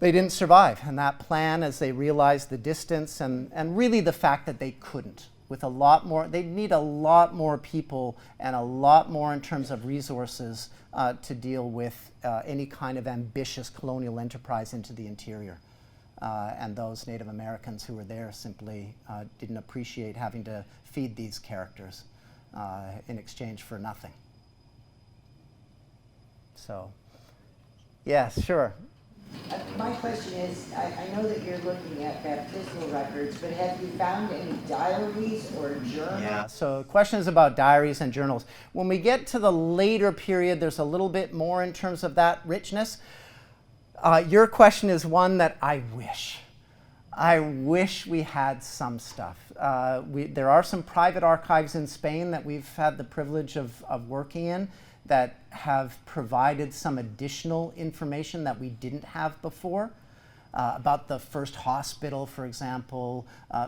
they didn't survive. And that plan, as they realized the distance and really the fact that they couldn't. With a lot more, they'd need a lot more people and a lot more in terms of resources to deal with any kind of ambitious colonial enterprise into the interior. And those Native Americans who were there simply didn't appreciate having to feed these characters in exchange for nothing. So, yes, sure. My question is, I know that you're looking at baptismal records, but have you found any diaries or journals? Yeah, so questions about diaries and journals. When we get to the later period, there's a little bit more in terms of that richness. Your question is one that I wish we had some stuff. There are some private archives in Spain that we've had the privilege of working in that have provided some additional information that we didn't have before. About the first hospital, for example,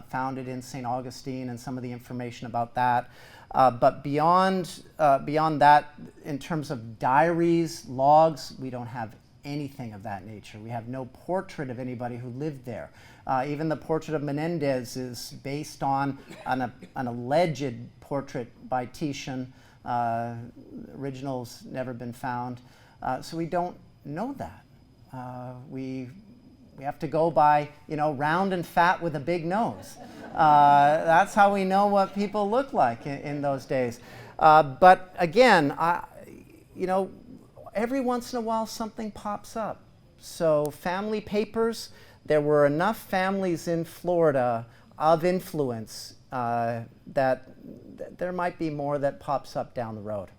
founded in St. Augustine, and some of the information about that. But beyond that, in terms of diaries, logs, we don't have anything of that nature. We have no portrait of anybody who lived there. Even the portrait of Menendez is based on an alleged portrait by Titian. Original's never been found. So we don't know that. We have to go by, round and fat with a big nose. That's how we know what people look like in those days. But again, every once in a while something pops up. So family papers, there were enough families in Florida of influence that there might be more that pops up down the road.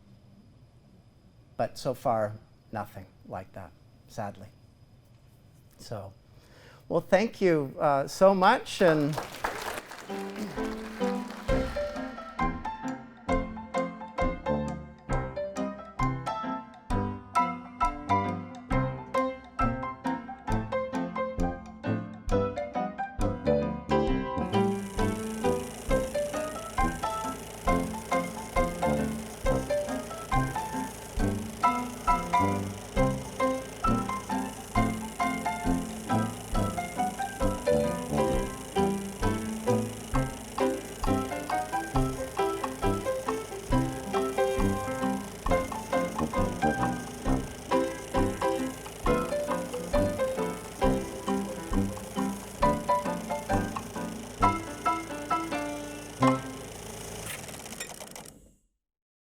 But so far, nothing like that, sadly. So, well, thank you so much. And